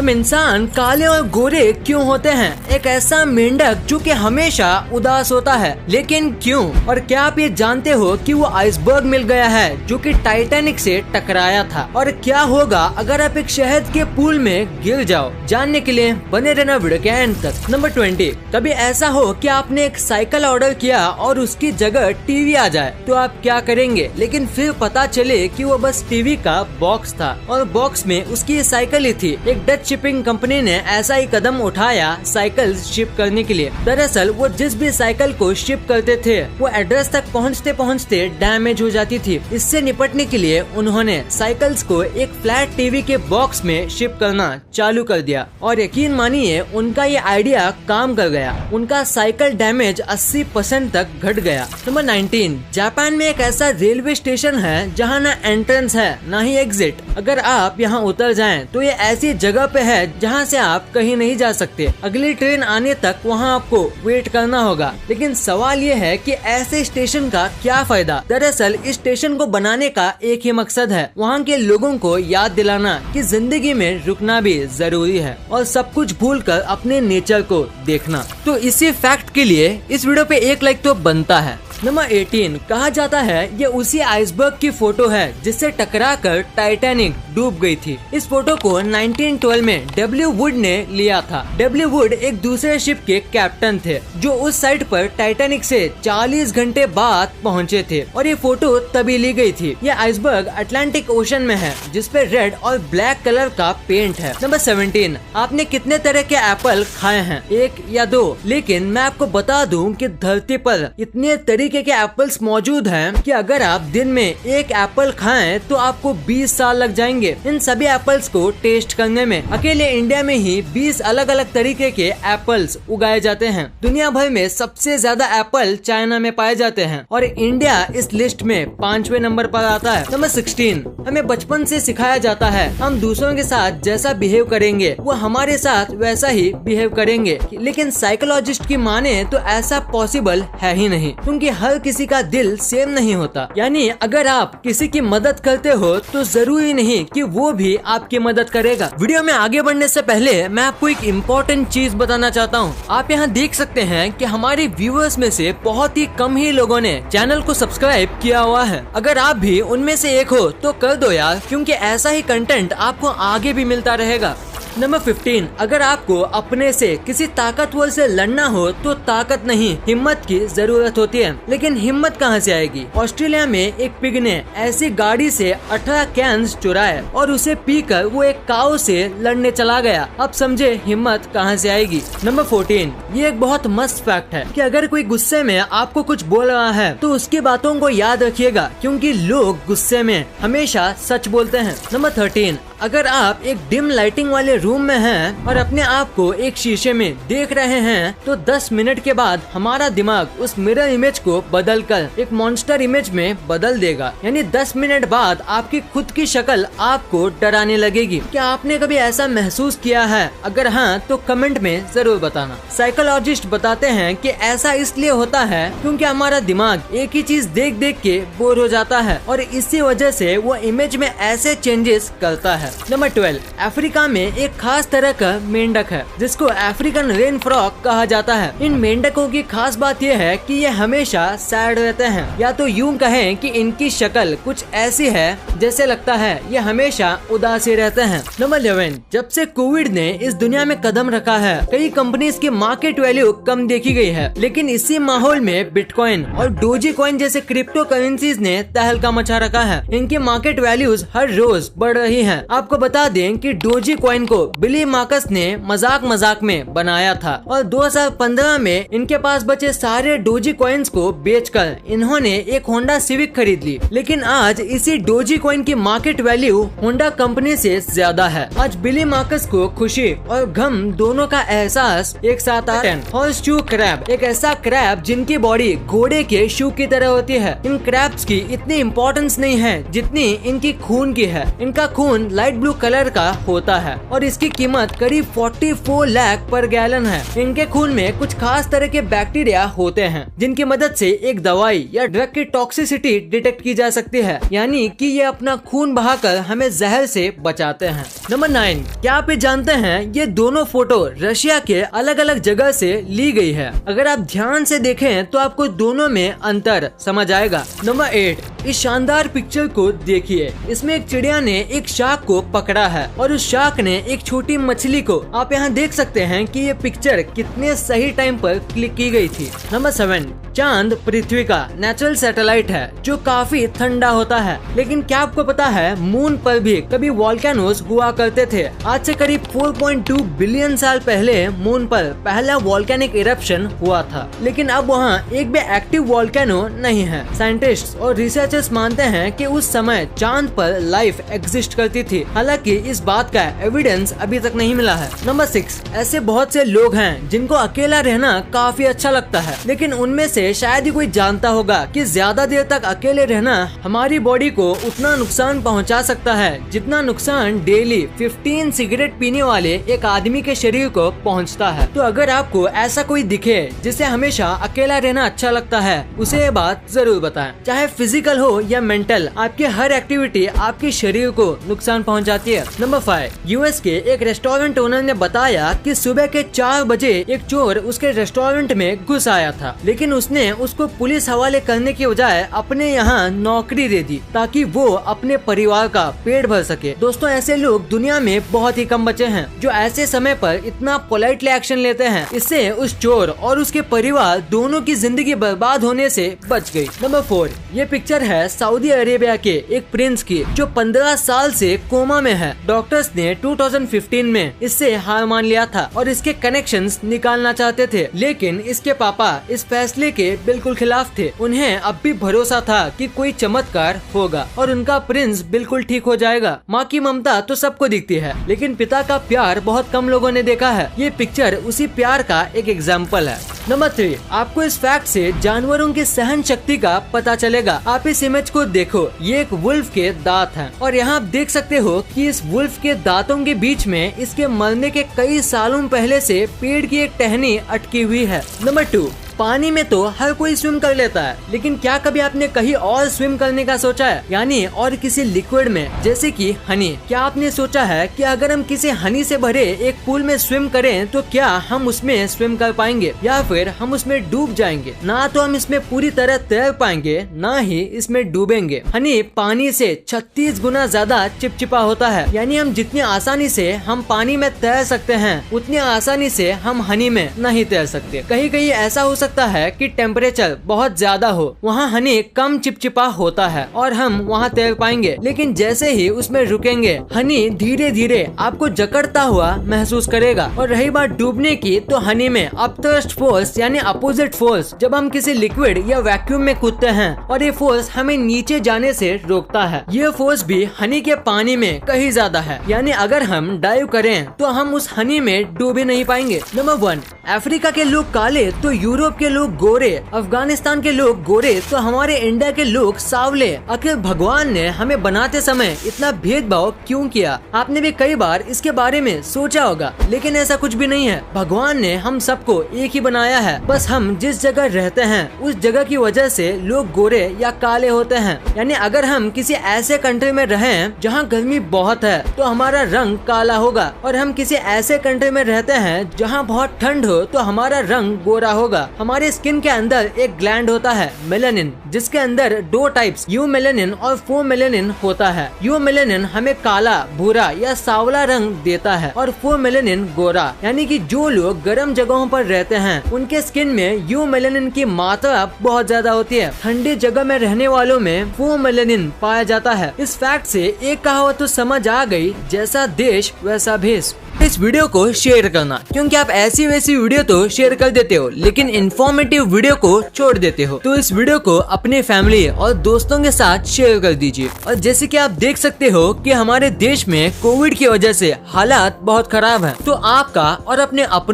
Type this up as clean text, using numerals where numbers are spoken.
हम इंसान काले और गोरे क्यों होते हैं? एक ऐसा मेंढक जो कि हमेशा उदास होता है, लेकिन क्यों? और क्या आप ये जानते हो कि वो आइसबर्ग मिल गया है जो कि टाइटैनिक से टकराया था? और क्या होगा अगर आप एक शहद के पूल में गिर जाओ? जानने के लिए बने रहना वीडियो के एंड तक। नंबर 20, कभी ऐसा हो कि आपने एक साइकिल ऑर्डर किया और उसकी जगह टीवी आ जाए तो आप क्या करेंगे? लेकिन फिर पता चले कि वो बस टीवी का बॉक्स था और बॉक्स में उसकी साइकिल ही थी। एक डच शिपिंग कंपनी ने ऐसा ही कदम उठाया साइकिल शिप करने के लिए। दरअसल वो जिस भी साइकिल को शिप करते थे वो एड्रेस तक पहुँचते पहुँचते डैमेज हो जाती थी। इससे निपटने के लिए उन्होंने साइकिल्स को एक फ्लैट टीवी के बॉक्स में शिप करना चालू कर दिया और यकीन मानिए उनका ये आइडिया काम कर गया। उनका साइकिल डैमेज 80% तक घट गया। नंबर 19, जापान में एक ऐसा रेलवे स्टेशन है जहाँ ना एंट्रेंस है ना ही एग्जिट। अगर आप यहाँ उतर जाएं तो ये ऐसी जगह पे है जहाँ से आप कहीं नहीं जा सकते। अगली ट्रेन आने तक वहाँ आपको वेट करना होगा। लेकिन सवाल ये है कि ऐसे स्टेशन का क्या फायदा? दरअसल इस स्टेशन को बनाने का एक ही मकसद है, वहाँ के लोगों को याद दिलाना कि जिंदगी में रुकना भी जरूरी है और सब कुछ भूलकर अपने नेचर को देखना। तो इसी फैक्ट के लिए इस वीडियो पे एक लाइक तो बनता है। नंबर 18, कहा जाता है ये उसी आइसबर्ग की फोटो है जिससे टकराकर टाइटैनिक डूब गई थी। इस फोटो को 1912 में डब्ल्यू वुड ने लिया था। डब्ल्यू वुड एक दूसरे शिप के कैप्टन थे जो उस साइट पर टाइटैनिक से 40 घंटे बाद पहुंचे थे और ये फोटो तभी ली गई थी। ये आइसबर्ग अटलांटिक ओशन में है जिसपे रेड और ब्लैक कलर का पेंट है। नंबर 17, आपने कितने तरह के एप्पल खाए हैं? 1 या 2? लेकिन मैं आपको बता दूं कि धरती पर इतने तरीके के एप्पल्स मौजूद हैं कि अगर आप दिन में एक एप्पल खाएं तो आपको 20 साल लग जाएंगे इन सभी एप्पल्स को टेस्ट करने में। अकेले इंडिया में ही 20 अलग अलग तरीके के एप्पल्स उगाए जाते हैं। दुनिया भर में सबसे ज्यादा एप्पल चाइना में पाए जाते हैं और इंडिया इस लिस्ट में 5वें नंबर पर आता है। नंबर 16, हमें बचपन से सिखाया जाता है हम दूसरों के साथ जैसा बिहेव करेंगे वो हमारे साथ वैसा ही बिहेव करेंगे। लेकिन साइकोलॉजिस्ट की माने तो ऐसा पॉसिबल है ही नहीं, क्योंकि हर किसी का दिल सेम नहीं होता। यानी अगर आप किसी की मदद करते हो तो जरूरी नहीं कि वो भी आपकी मदद करेगा। वीडियो में आगे बढ़ने से पहले मैं आपको एक इम्पोर्टेंट चीज बताना चाहता हूँ। आप यहाँ देख सकते हैं कि हमारे व्यूअर्स में से बहुत ही कम ही लोगों ने चैनल को सब्सक्राइब किया हुआ है। अगर आप भी उनमें से एक हो तो कर दो यार, क्योंकि ऐसा ही कंटेंट आपको आगे भी मिलता रहेगा। नंबर 15, अगर आपको अपने से किसी ताकतवर से लड़ना हो तो ताकत नहीं हिम्मत की जरूरत होती है। लेकिन हिम्मत कहाँ से आएगी? ऑस्ट्रेलिया में एक पिग ने ऐसी गाड़ी से 18 कैन्स चुराए और उसे पीकर वो एक काऊ से लड़ने चला गया। अब समझे हिम्मत कहाँ से आएगी। नंबर 14, ये एक बहुत मस्त फैक्ट है कि अगर कोई गुस्से में आपको कुछ बोल रहा है तो उसकी बातों को याद रखिएगा, क्योंकि लोग गुस्से में हमेशा सच बोलते हैं। नंबर 13, अगर आप एक डिम लाइटिंग वाले रूम में हैं और अपने आप को एक शीशे में देख रहे हैं तो 10 मिनट के बाद हमारा दिमाग उस मिरर इमेज को बदलकर एक मॉन्स्टर इमेज में बदल देगा। यानी 10 मिनट बाद आपकी खुद की शक्ल आपको डराने लगेगी। क्या आपने कभी ऐसा महसूस किया है? अगर हाँ तो कमेंट में जरूर बताना। साइकोलॉजिस्ट बताते हैं कि ऐसा इसलिए होता है क्योंकि हमारा दिमाग एक ही चीज देख देख के बोर हो जाता है और इसी वजह से वो इमेज में ऐसे चेंजेस करता है। नंबर 12, अफ्रीका में एक खास तरह का मेंढक है जिसको अफ्रीकन रेन फ्रॉग कहा जाता है। इन मेंढकों की खास बात यह है कि ये हमेशा सैड रहते हैं, या तो यूं कहें कि इनकी शक्ल कुछ ऐसी है जैसे लगता है ये हमेशा उदासी रहते हैं। नंबर 11, जब से कोविड ने इस दुनिया में कदम रखा है कई कंपनीज की मार्केट वैल्यू कम देखी गई है, लेकिन इसी माहौल में बिटकॉइन और डोजी कॉइन जैसे क्रिप्टो करेंसीज ने तहलका मचा रखा है। इनकी मार्केट वैल्यूज हर रोज बढ़ रही है। आपको बता दें कि डोजी कॉइन को बिली मार्कस ने मजाक में बनाया था और 2015 में इनके पास बचे सारे डोजी कॉइन्स को बेचकर इन्होंने एक होंडा सिविक खरीद ली। लेकिन आज इसी डोजी कॉइन की मार्केट वैल्यू होंडा कंपनी से ज्यादा है। आज बिली मार्कस को खुशी और गम दोनों का एहसास एक साथ आ रहा है। हॉर्स शू क्रैब, एक ऐसा क्रैब जिनकी बॉडी घोड़े के शू की तरह होती है। इन क्रैब्स की इतनी इम्पोर्टेंस नहीं है जितनी इनकी खून की है। इनका खून लाइट ब्लू कलर का होता है और इसकी कीमत करीब 44 लाख पर गैलन है। इनके खून में कुछ खास तरह के बैक्टीरिया होते हैं जिनकी मदद से एक दवाई या ड्रग की टॉक्सिसिटी डिटेक्ट की जा सकती है, यानी कि ये अपना खून बहाकर हमें जहर से बचाते हैं। नंबर 9, क्या आप ये जानते हैं ये दोनों फोटो रशिया के अलग अलग जगह से ली गई है। अगर आप ध्यान से देखें तो आपको दोनों में अंतर समझ आएगा। नंबर 8, इस शानदार पिक्चर को देखिए। इसमें एक चिड़िया ने एक शार्क को पकड़ा है और उस शार्क ने एक छोटी मछली को। आप यहाँ देख सकते हैं कि ये पिक्चर कितने सही टाइम पर क्लिक की गई थी। नंबर 7, चांद पृथ्वी का नेचुरल सैटेलाइट है जो काफी ठंडा होता है, लेकिन क्या आपको पता है मून पर भी कभी वॉल्केनोस हुआ करते थे। आज से करीब 4.2 बिलियन साल पहले मून पर पहला वॉल्केनिक इरप्शन हुआ था, लेकिन अब वहाँ एक भी एक्टिव वॉल्केनो नहीं है। साइंटिस्ट और रिसर्चर्स मानते हैं कि उस समय चांद पर लाइफ एग्जिस्ट करती थी, हालांकि इस बात का एविडेंस अभी तक नहीं मिला है। नंबर 6, ऐसे बहुत से लोग हैं जिनको अकेला रहना काफी अच्छा लगता है, लेकिन उनमें से शायद ही कोई जानता होगा कि ज्यादा देर तक अकेले रहना हमारी बॉडी को उतना नुकसान पहुंचा सकता है जितना नुकसान डेली 15 सिगरेट पीने वाले एक आदमी के शरीर को पहुंचता है। तो अगर आपको ऐसा कोई दिखे जिसे हमेशा अकेला रहना अच्छा लगता है, उसे ये बात जरूर बताएं। चाहे फिजिकल हो या मेंटल, आपकी हर एक्टिविटी आपके शरीर को नुकसान पहुंचाती है। नंबर 5, यूएस के एक रेस्टोरेंट ओनर ने बताया कि सुबह के 4 बजे एक चोर उसके रेस्टोरेंट में घुस आया था, लेकिन उसने उसको पुलिस हवाले करने की बजाय अपने यहाँ नौकरी दे दी ताकि वो अपने परिवार का पेट भर सके। दोस्तों, ऐसे लोग दुनिया में बहुत ही कम बचे हैं जो ऐसे समय पर इतना पोलाइटली एक्शन लेते हैं। इससे उस चोर और उसके परिवार दोनों की जिंदगी बर्बाद होने से बच गई। नंबर 4, ये पिक्चर है सऊदी अरेबिया के एक प्रिंस की जो 15 साल से कोमा में है। डॉक्टर्स ने 2015 में इससे हार मान लिया था और इसके कनेक्शंस निकालना चाहते थे, लेकिन इसके पापा इस फैसले के बिल्कुल खिलाफ थे। उन्हें अब भी भरोसा था कि कोई चमत्कार होगा और उनका प्रिंस बिल्कुल ठीक हो जाएगा। माँ की ममता तो सबको दिखती है, लेकिन पिता का प्यार बहुत कम लोगों ने देखा है। ये पिक्चर उसी प्यार का एक एग्जाम्पल है। नंबर 3, आपको इस फैक्ट से जानवरों की सहन शक्ति का पता चलेगा। आप इस इमेज को देखो, ये एक वुल्फ के दांत हैं और यहाँ आप देख सकते हो कि इस वुल्फ के दांतों के बीच में इसके मरने के कई सालों पहले से पेड़ की एक टहनी अटकी हुई है। नंबर 2, पानी में तो हर कोई स्विम कर लेता है, लेकिन क्या कभी आपने कहीं और स्विम करने का सोचा है, यानी और किसी लिक्विड में, जैसे कि हनी। क्या आपने सोचा है कि अगर हम किसी हनी से भरे एक पूल में स्विम करें तो क्या हम उसमें स्विम कर पाएंगे या फिर हम उसमें डूब जाएंगे? ना तो हम इसमें पूरी तरह तैर पाएंगे, ना ही इसमें डूबेंगे। हनी पानी से 36 गुना ज्यादा चिपचिपा होता है, यानी हम जितनी आसानी से हम पानी में तैर सकते हैं उतनी आसानी से हम हनी में नहीं तैर सकते। कहीं कहीं ऐसा हो सकता है कि टेम्परेचर बहुत ज्यादा हो, वहाँ हनी कम चिपचिपा होता है और हम वहाँ तैर पाएंगे, लेकिन जैसे ही उसमें रुकेंगे हनी धीरे धीरे आपको जकड़ता हुआ महसूस करेगा। और रही बात डूबने की, तो हनी में अपथ्रस्ट फोर्स यानी अपोजिट फोर्स, जब हम किसी लिक्विड या वैक्यूम में कूदते हैं और ये फोर्स हमें नीचे जाने से रोकता है, ये फोर्स भी हनी के पानी में कहीं ज्यादा है, यानी अगर हम डाइव करें तो हम उस हनी में डूब ही नहीं पाएंगे। नंबर 1, अफ्रीका के लोग काले तो यूरोप के लोग गोरे, अफगानिस्तान के लोग गोरे तो हमारे इंडिया के लोग सावले। आखिर भगवान ने हमें बनाते समय इतना भेदभाव क्यों किया? आपने भी कई बार इसके बारे में सोचा होगा, लेकिन ऐसा कुछ भी नहीं है। भगवान ने हम सबको एक ही बनाया है, बस हम जिस जगह रहते हैं उस जगह की वजह से लोग गोरे या काले होते हैं। यानी अगर हम किसी ऐसे कंट्री में रहें जहाँ गर्मी बहुत है तो हमारा रंग काला होगा, और हम किसी ऐसे कंट्री में रहते हैं जहाँ बहुत ठंड हो तो हमारा रंग गोरा होगा। हमारे स्किन के अंदर एक ग्लैंड होता है मेलानिन, जिसके अंदर 2 टाइप्स यू मेलानिन और फो मेलानिन होता है। यू मेलानिन हमें काला, भूरा या सांवला रंग देता है और फो मेलानिन गोरा, यानी कि जो लोग गर्म जगहों पर रहते हैं उनके स्किन में यू मेलानिन की मात्रा बहुत ज्यादा होती है। ठंडी जगह में रहने वालों में फो मेलानिन पाया जाता है। इस फैक्ट से एक कहावत तो समझ आ गई, जैसा देश वैसा भेष। इस वीडियो को शेयर करना, क्योंकि आप ऐसी वैसी वीडियो तो शेयर कर देते हो लेकिन इन्फॉर्मेटिव वीडियो को छोड़ देते हो। तो इस वीडियो को अपने फैमिली और दोस्तों के साथ शेयर कर दीजिए। और जैसे कि आप देख सकते हो कि हमारे देश में कोविड की वजह से हालात बहुत खराब हैं, तो आपका और अपने अपनों